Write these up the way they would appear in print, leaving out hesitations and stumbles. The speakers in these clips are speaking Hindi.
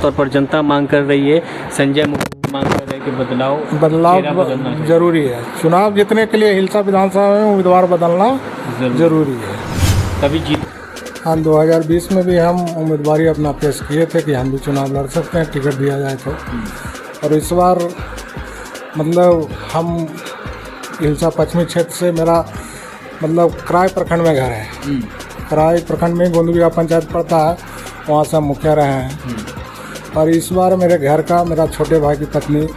तौर पर जनता मांग कर रही है, संजय मुखिया मांग कर रहे हैं कि बदलाव चेहरा बदलना चाहिए। जरूरी है। चुनाव जीतने के लिए हिलसा विधानसभा में उम्मीदवार बदलना जरूरी है। कभी जीत हाँ, 2020 में भी हम उम्मीदवारी अपना पेश किए थे कि हम भी चुनाव लड़ सकते हैं, टिकट दिया जाए तो। और इस बार मतलब हम हिलसा पश्चिमी क्षेत्र से, मेरा मतलब कराय प्रखंड में घर है। कराय प्रखंड में गोंदबिया पंचायत पड़ता है, वहाँ से हम मुखिया रहे हैं। और इस बार मेरे घर का, मेरा छोटे भाई की पत्नी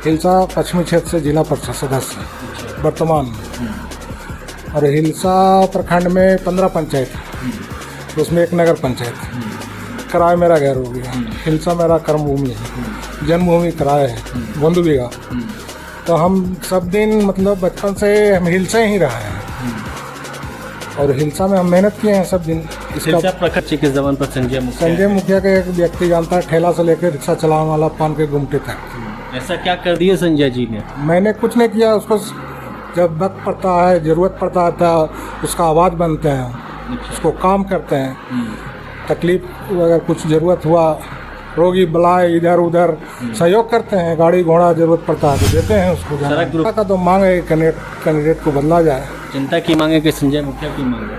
हिलसा पश्चिमी क्षेत्र से जिला परिषद सदस्य वर्तमान में। और हिलसा प्रखंड में 15 पंचायत है, तो उसमें एक नगर पंचायत। कराय मेरा घर हो गया। हिलसा मेरा कर्मभूमि है, जन्मभूमि कराय है, गोंदबिया। तो हम सब दिन मतलब बचपन से हम हिलसा ही रहे हैं और हिलसा में हम मेहनत किए हैं सब दिन। हिलसा प्रखंड के जबान पर संजय मुखिया के एक व्यक्ति जानता है, ठेला से लेकर रिक्शा चलाने वाला पान के गुमटे तक। ऐसा क्या कर दिया संजय जी ने? मैंने कुछ नहीं किया। उसको जब वक्त पड़ता है, ज़रूरत पड़ता है तो उसका आवाज़ बनते हैं, उसको काम करते हैं। तकलीफ अगर कुछ ज़रूरत हुआ, रोगी बलाए इधर उधर सहयोग करते हैं। गाड़ी घोड़ा ज़रूरत पड़ता है तो देते हैं उसको। जनता का तो मांग है कैंडिडेट को बदला जाए। जनता की मांग है कि संजय मुखिया की मांग है?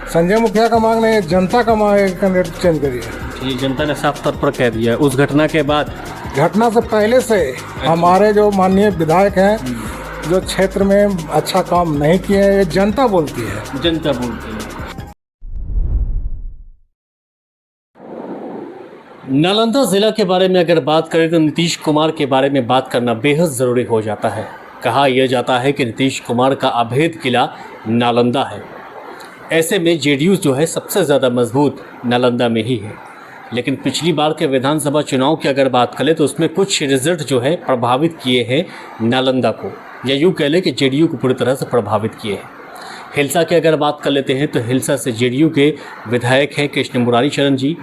संजय मुखिया का मांग नहीं है, जनता का मांग है, कैंडिडेट चेंज करिए। ये जनता ने साफ तौर पर कह दिया। उस घटना के बाद, घटना से पहले से हमारे जो माननीय विधायक हैं, जो क्षेत्र में अच्छा काम नहीं किए हैं, ये जनता बोलती है। जनता बोलती है। नालंदा जिला के बारे में अगर बात करें तो नीतीश कुमार के बारे में बात करना बेहद ज़रूरी हो जाता है। कहा यह जाता है कि नीतीश कुमार का अभेद किला नालंदा है। ऐसे में जेडीयू जो है सबसे ज़्यादा मजबूत नालंदा में ही है। लेकिन पिछली बार के विधानसभा चुनाव की अगर बात करें तो उसमें कुछ रिजल्ट जो है प्रभावित किए हैं नालंदा को, या यूँ कह लें कि जेडीयू को पूरी तरह से प्रभावित किए हैं। हिलसा की अगर बात कर लेते हैं तो हिलसा से जेडीयू के विधायक हैं कृष्ण मुरारी शरण जी।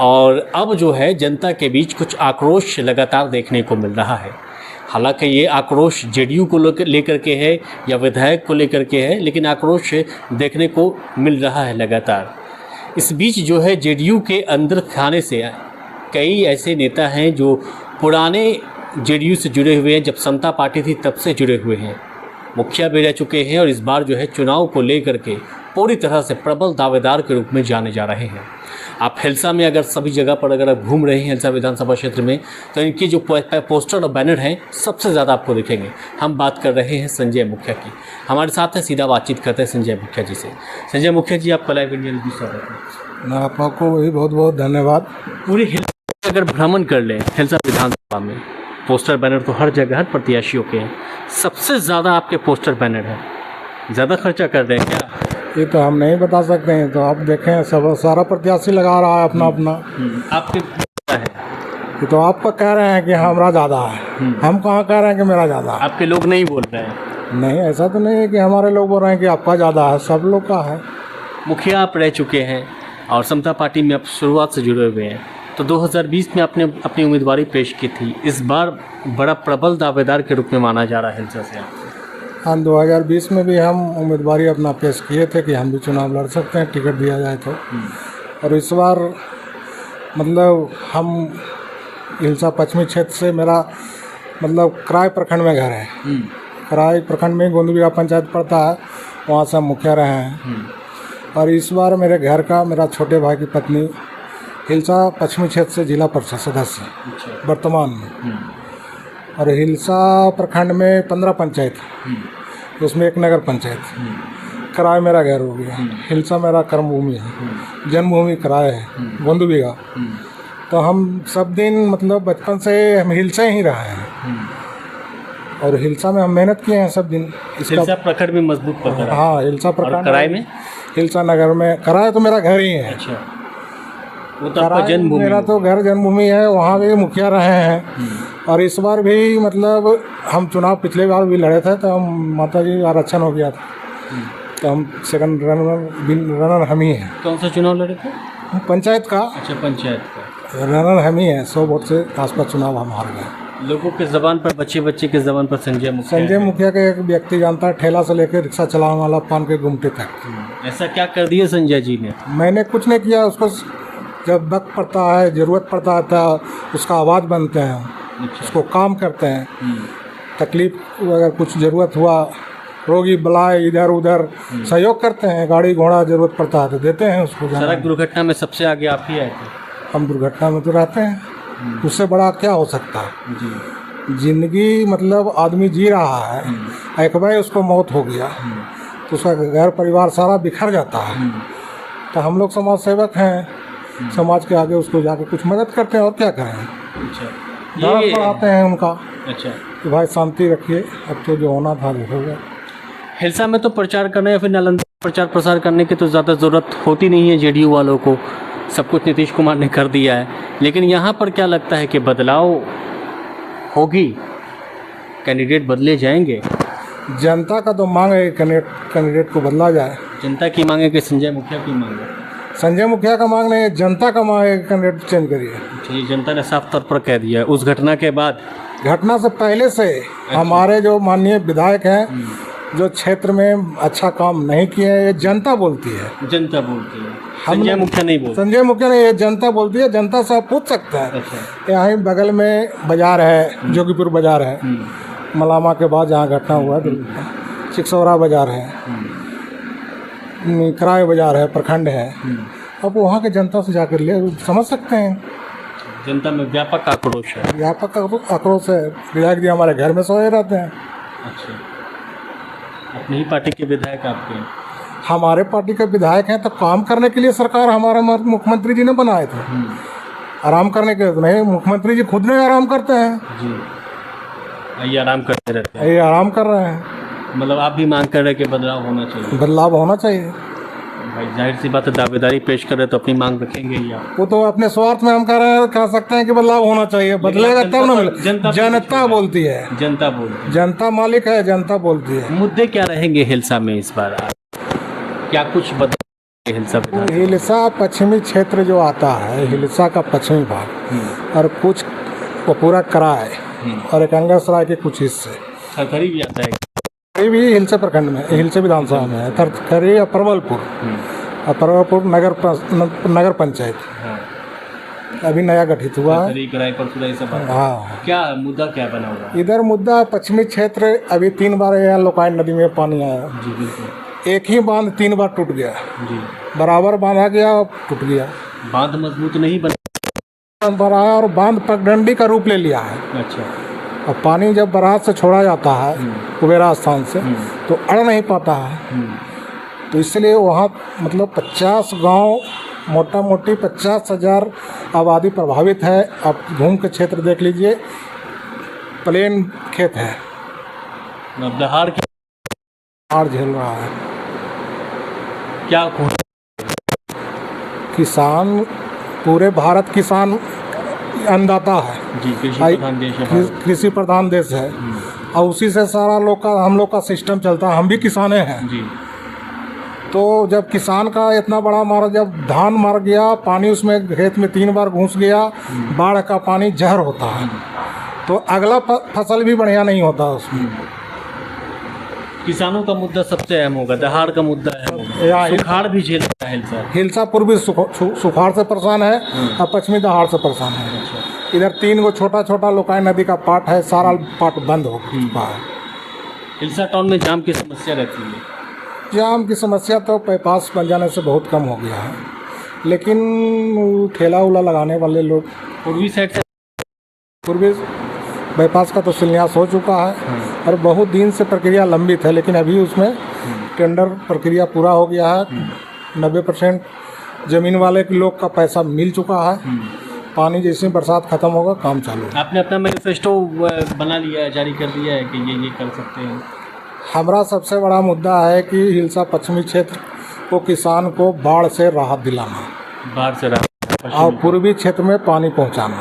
और अब जो है जनता के बीच कुछ आक्रोश लगातार देखने को मिल रहा है। हालांकि ये आक्रोश जेडीयू को लेकर के है या विधायक को लेकर के है, लेकिन आक्रोश देखने को मिल रहा है लगातार। इस बीच जो है जेडीयू के अंदर खाने से कई ऐसे नेता हैं जो पुराने जेडीयू से जुड़े हुए हैं, जब समता पार्टी थी तब से जुड़े हुए हैं, मुखिया भी रह चुके हैं और इस बार जो है चुनाव को लेकर के पूरी तरह से प्रबल दावेदार के रूप में जाने जा रहे हैं। आप हिलसा में अगर सभी जगह पर अगर आप घूम रहे हैं हिलसा विधानसभा क्षेत्र में, तो इनकी जो पोस्टर और बैनर हैं सबसे ज़्यादा आपको दिखेंगे। हम बात कर रहे हैं संजय मुखिया की। हमारे साथ है, सीधा बातचीत करते हैं संजय मुखिया जी से। संजय मुखिया जी, आपका लाइव इंडिया न्यूज़ स्वागत है। आपको भी बहुत बहुत धन्यवाद। पूरे हिलसा अगर भ्रमण कर लें, हिलसा विधानसभा में पोस्टर बैनर तो हर जगह हर प्रत्याशियों के हैं, सबसे ज़्यादा आपके पोस्टर बैनर हैं। ज़्यादा खर्चा कर रहे हैं क्या? ये तो हम नहीं बता सकते हैं, तो आप देखें सब सारा प्रत्याशी लगा रहा है अपना अपना। आपके है ये तो आपका कह रहे हैं कि हमारा ज़्यादा है, हम कहाँ कह रहे हैं कि मेरा ज़्यादा है। आपके लोग नहीं बोल रहे हैं? नहीं, ऐसा तो नहीं है कि हमारे लोग बोल रहे हैं कि आपका ज़्यादा है, सब लोग का है। मुखिया आप रह चुके हैं और समता पार्टी में आप शुरुआत से जुड़े हुए हैं, तो 2020 में आपने अपनी उम्मीदवारी पेश की थी। इस बार बड़ा प्रबल दावेदार के रूप में माना जा रहा है हिलसा से। हाँ, 2020 में भी हम उम्मीदवारी अपना पेश किए थे कि हम भी चुनाव लड़ सकते हैं, टिकट दिया जाए तो। और इस बार मतलब हम हिलसा पश्चिमी क्षेत्र से, मेरा मतलब कराय प्रखंड में घर है। कराय प्रखंड में गोंदबिया पंचायत पड़ता है, वहाँ से हम मुखिया रहे हैं। और इस बार मेरे घर का, मेरा छोटे भाई की पत्नी हिलसा पश्चिमी क्षेत्र से जिला परिषद सदस्य वर्तमान में। और हिलसा प्रखंड में 15 पंचायत है, तो उसमें एक नगर पंचायत। कराय मेरा घर हो गया। हिलसा मेरा कर्मभूमि है, जन्मभूमि कराय है, गोंदबिया। तो हम सब दिन मतलब बचपन से हम हिलसा ही रहे हैं और हिलसा में हम मेहनत किए हैं सब दिन। हिलसा प्रखंड में मजबूत पकड़ है। हाँ, हिलसा प्रखंड। कराय में? हिलसा नगर में। कराय तो मेरा घर ही है। अच्छा, वो तो आपका जन्मभूमि? मेरा तो घर जन्मभूमि है, वहाँ भी मुखिया रहे हैं। और इस बार भी मतलब हम चुनाव पिछले बार भी लड़े थे, तो हम माता जी आरक्षण हो गया था, तो हम सेकंड रनर हम ही हैं। कौन सा चुनाव लड़े थे? पंचायत का। अच्छा, पंचायत का रनर हम ही हैं। 100 वोट से आसपास चुनाव हम हार गए। लोगों के ज़बान पर, बच्चे के ज़बान पर संजय मुखिया के एक व्यक्ति जानता है, ठेला से लेकर रिक्शा चलाने वाला पान के गुमटे तक। ऐसा क्या कर दिया संजय जी ने? मैंने कुछ नहीं किया। उसको जब वक्त पड़ता है, ज़रूरत पड़ता है तो उसका आवाज़ बनते हैं, अच्छा। उसको काम करते हैं। तकलीफ अगर कुछ ज़रूरत हुआ, रोगी बलाए इधर उधर सहयोग करते हैं, गाड़ी घोड़ा ज़रूरत पड़ता है तो देते हैं उसको जाना। सड़क दुर्घटना में सबसे आगे आप ही आए थे। हम दुर्घटना में तो रहते हैं, उससे बड़ा क्या हो सकता है। जी। जिंदगी मतलब आदमी जी रहा है, एक बार उसको मौत हो गया तो उसका घर परिवार सारा बिखर जाता है। तो हम लोग समाज सेवक हैं, समाज के आगे उसको जाके कुछ मदद करते हैं और क्या करें। अच्छा। दर्द बढ़ाते हैं उनका अच्छा। कि भाई शांति रखिए, अब तो जो होना था वो हो गया। हिलसा में तो प्रचार करने या फिर नालंदा प्रचार प्रसार करने की तो ज़्यादा ज़रूरत होती नहीं है, जेडीयू वालों को सब कुछ नीतीश कुमार ने कर दिया है। लेकिन यहाँ पर क्या लगता है कि बदलाव होगी, कैंडिडेट बदले जाएंगे? जनता का तो मांग है कैंडिडेट को बदला जाए। जनता की मांग है कि संजय मुखिया की मांग है? संजय मुखिया का मांग नहीं है, जनता का मांग है कि कैंडिडेट चेंज करिए। जी, जनता ने साफ तौर पर कह दिया है उस घटना के बाद। घटना से पहले से हमारे जो माननीय विधायक हैं, जो क्षेत्र में अच्छा काम नहीं किए हैं, ये जनता बोलती है। जनता बोलती है, संजय मुखिया नहीं बोलते। संजय मुखिया नहीं, ये जनता बोलती है। जनता से आप पूछ सकते हैं। अच्छा। यहाँ बगल में बाजार है, जोगीपुर बाजार है, मलामा के बाद जहाँ घटना हुआ है, चिकसौरा बाजार है, कराय बाजार है, प्रखंड है। अब वहाँ के जनता से जाकर ले समझ सकते हैं। जनता में व्यापक आक्रोश है। व्यापक आक्रोश है। विधायक जी हमारे घर में सोए रहते हैं। अच्छा। अपनी ही पार्टी के विधायक आपके हैं? हमारे पार्टी के विधायक हैं तो काम करने के लिए सरकार हमारे मुख्यमंत्री जी ने बनाए थे, आराम करने के लिए तो नहीं। मुख्यमंत्री जी खुद नहीं आराम करते हैं जी, ये आराम करते रहते हैं। ये आराम कर रहे हैं। मतलब आप भी मांग कर रहे हैं कि बदलाव होना चाहिए? बदलाव होना चाहिए। भाई जाहिर सी बात है, दावेदारी पेश कर रहे तो अपनी मांग रखेंगे ही आप। वो तो अपने स्वार्थ में हम कह सकते हैं कि बदलाव होना चाहिए। बदलेगा तब ना मिले। जनता बोलती है। जनता बोलती है। जनता मालिक है, जनता बोलती है। मुद्दे क्या रहेंगे हिलसा में इस बार? क्या कुछ बदल हिलसा विधान? हिलसा पश्चिमी क्षेत्र जो आता है, हिलसा का पश्चिमी भाग और कुछ वो पूरा कराए और एक अंगसराय के कुछ हिस्से, थरथरी भी आता है। ये भी हिलसे प्रखंड में, हिलसे विधानसभा में है। थरथरी और प्रबलपुर और प्रबलपुर नगर पंचायत अभी नया गठित हुआ है। थरथरी, कराईपुर, ये सब आता है। हाँ, क्या मुद्दा क्या बना हुआ है? इधर मुद्दा पश्चिमी क्षेत्र, अभी 3 बार यहाँ लोकाय नदी में पानी आया। जी बिल्कुल। एक ही बांध 3 बार टूट गया, जी। बराबर बांधा गया, टूट गया। बांध मजबूत नहीं बना। बना और बांध पगडंडी का रूप ले लिया है। अच्छा। अब पानी जब बरात से छोड़ा जाता है कुबेरा स्थान से, तो अड़ नहीं पाता है। तो इसलिए वहाँ मतलब 50 गांव, मोटा मोटी 50,000 आबादी प्रभावित है। आप घूम के क्षेत्र देख लीजिए, प्लेन खेत है, अब दहाड़ की हार झेल रहा है। क्या किसान, पूरे भारत किसान अन्नदाता है जी, कृषि प्रधान देश है भारत। कृषि प्रधान देश है और उसी से सारा हम लोग का सिस्टम चलता है। हम भी किसाने हैं। जी। तो जब किसान का इतना बड़ा मारा, जब धान मर गया, पानी उसमें खेत में 3 बार घुस गया, बाढ़ का पानी जहर होता है, तो अगला फसल भी बढ़िया नहीं होता उसमें। किसानों का मुद्दा सबसे अहम होगा, दहाड़ का मुद्दा अहम होगा, सुखाड़ भी झेलता है हिलसा। हिलसा पूर्वी सुखाड़ से परेशान है और पश्चिमी दहाड़ से परेशान है। इधर 3 गो छोटा छोटा लोकाय नदी का पाट है, सारा पाट बंद हो चुका है। हिलसा टाउन में जाम की समस्या रहती है। जाम की समस्या तो बाईपास बन जाने से बहुत कम हो गया है, लेकिन ठेला उला लगाने वाले लोग, पूर्वी साइड से पूर्वी बाईपास का तो शिलान्यास हो चुका है और बहुत दिन से प्रक्रिया लंबित है, लेकिन अभी उसमें टेंडर प्रक्रिया पूरा हो गया है। 90% ज़मीन वाले के लोग का पैसा मिल चुका है। पानी जैसे बरसात खत्म होगा, काम चालू है। आपने अपना मैनिफेस्टो बना लिया है, जारी कर दिया है कि ये कर सकते हैं? हमारा सबसे बड़ा मुद्दा है कि हिलसा पश्चिमी क्षेत्र को, किसान को बाढ़ से राहत दिलाना, बाढ़ से राहत, और पूर्वी क्षेत्र में पानी पहुंचाना।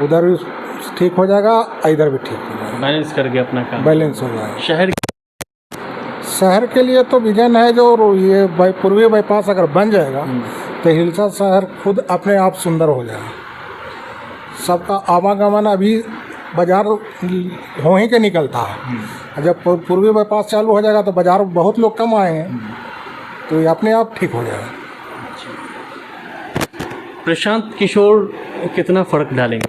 उधर भी ठीक हो जाएगा, इधर भी ठीक हो जाएगा, बैलेंस करके अपना काम बैलेंस हो जाएगा। शहर के लिए तो विजन है, जो ये पूर्वी बाईपास अगर बन जाएगा तो हिलसा शहर खुद अपने आप सुंदर हो जाएगा। सबका आवागमन, अभी बाजार हो ही के निकलता है, जब पूर्वी बाईपास चालू हो जाएगा तो बाजार बहुत लोग कम आएंगे, तो ये अपने आप ठीक हो जाएगा। प्रशांत किशोर कितना फर्क डालेंगे?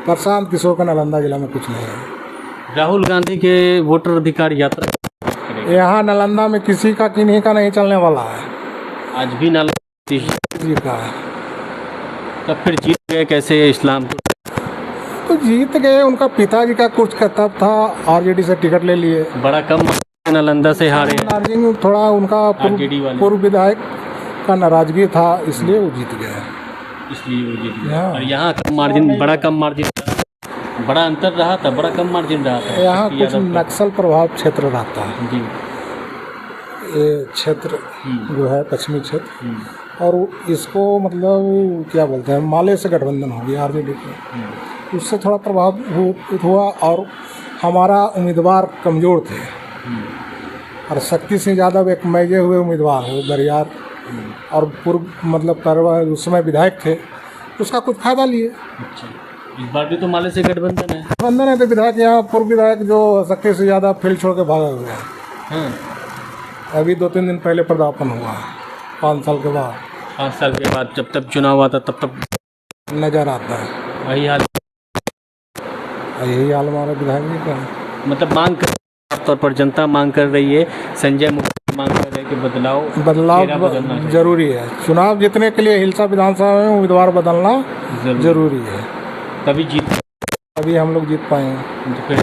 प्रशांत किशोर का नालंदा जिला में कुछ नहीं है। राहुल गांधी के वोटर अधिकार यात्रा यहाँ नालंदा में किसी का किन्हीं का नहीं चलने वाला है, आज भी नालंदा किसी का है। तब फिर जीत गए कैसे इस्लाम को? तो जीत गए, उनका पिताजी का कुछ करतब था, आरजेडी से टिकट ले लिए। बड़ा कम नालंदा से हारे हैं। नाराजगी थोड़ा उनका RJD वाले। पूर्व विधायक का नाराजगी था, इसलिए वो जीत गए। इसलिए वो जीत गए। हाँ। और यहाँ कम मार्जिन, बड़ा कम मार्जिन, बड़ा अंतर रहा था, बड़ा कम मार्जिन रहा था। यहाँ शक्ति कुछ यादव का। नक्सल प्रभाव क्षेत्र रहता है, जी। ये क्षेत्र जो है पश्चिमी क्षेत्र, और इसको मतलब क्या बोलते हैं, माले से गठबंधन हो गया आरजेडी को, उससे थोड़ा प्रभावित हुआ। और हमारा उम्मीदवार कमज़ोर थे, और शक्ति सिंह यादव एक मैजे हुए उम्मीदवार हो दरियार, और पूर्व मतलब करवा उस समय विधायक थे, उसका कुछ फायदा लिए। अच्छा, इस बार भी तो माले से गठबंधन है। गठबंधन है तो विधायक, यहाँ पूर्व विधायक जो शक्ति सिंह यादव फील्ड छोड़ के भागा हुआ है। हाँ, अभी 2-3 दिन पहले पदार्पण हुआ है, 5 साल के बाद। 5 साल के बाद जब तब चुनाव आता तब नज़र आता है। वही हाल। यही हाल हमारे विधायक जी का है। मतलब मांग कर, साफ तौर पर जनता मांग कर रही है, संजय मुखर्जी मांग कर रहे हैं कि चेहरा बदलना चाहिए। जरूरी है। चुनाव जीतने के लिए हिलसा विधानसभा में उम्मीदवार बदलना जरूरी है, तभी जीत, तभी हम लोग जीत पाएंगे। फिर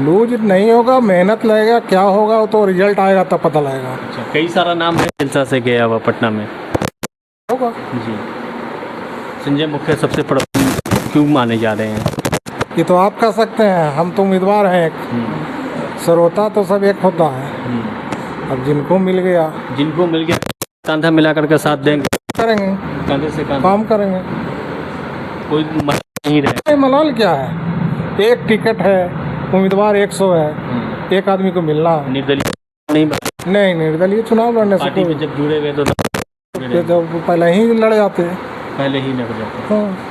लूज नहीं होगा, मेहनत लगेगा, क्या होगा वो तो रिजल्ट आएगा तब पता लगेगा। अच्छा, कई सारा नाम है हिलसा से गया हुआ पटना में होगा जी। संजय मुखर्जी सबसे प्रमुख क्यों माने जा रहे हैं? ये तो आप कह सकते हैं, हम तो उम्मीदवार हैं एक, श्रोता तो सब एक होता है। अब जिनको मिल गया कंधा मिलाकर के साथ देंगे, करेंगे, कंधे से कंधा, काम करेंगे। कोई मसला नहीं रहे। मलाल क्या है, एक टिकट है, उम्मीदवार 100 है, एक आदमी को मिलना निर्दलीय नहीं बना। नहीं, निर्दलीय चुनाव लड़ने से पार्टी में जब जुड़े हुए तो पहले ही लड़ जाते, पहले ही लड़ जाते। हाँ।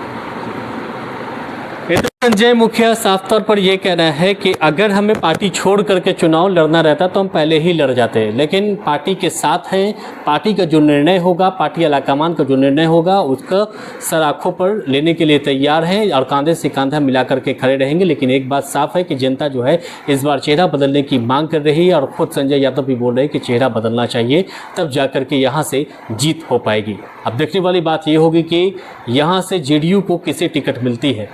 ये तो संजय मुखिया साफ तौर पर ये कहना है कि अगर हमें पार्टी छोड़ करके चुनाव लड़ना रहता तो हम पहले ही लड़ जाते, लेकिन पार्टी के साथ हैं, पार्टी का जो निर्णय होगा, पार्टी आलाकमान का जो निर्णय होगा उसका सर आँखों पर लेने के लिए तैयार हैं और कंधे से कंधा मिला करके खड़े रहेंगे। लेकिन एक बात साफ है कि जनता जो है इस बार चेहरा बदलने की मांग कर रही है, और खुद संजय यादव भी बोल रहे हैं कि चेहरा बदलना चाहिए, तब जा कर के यहाँ से जीत हो पाएगी। अब देखने वाली बात ये होगी कि यहाँ से JDU को किसे टिकट मिलती है।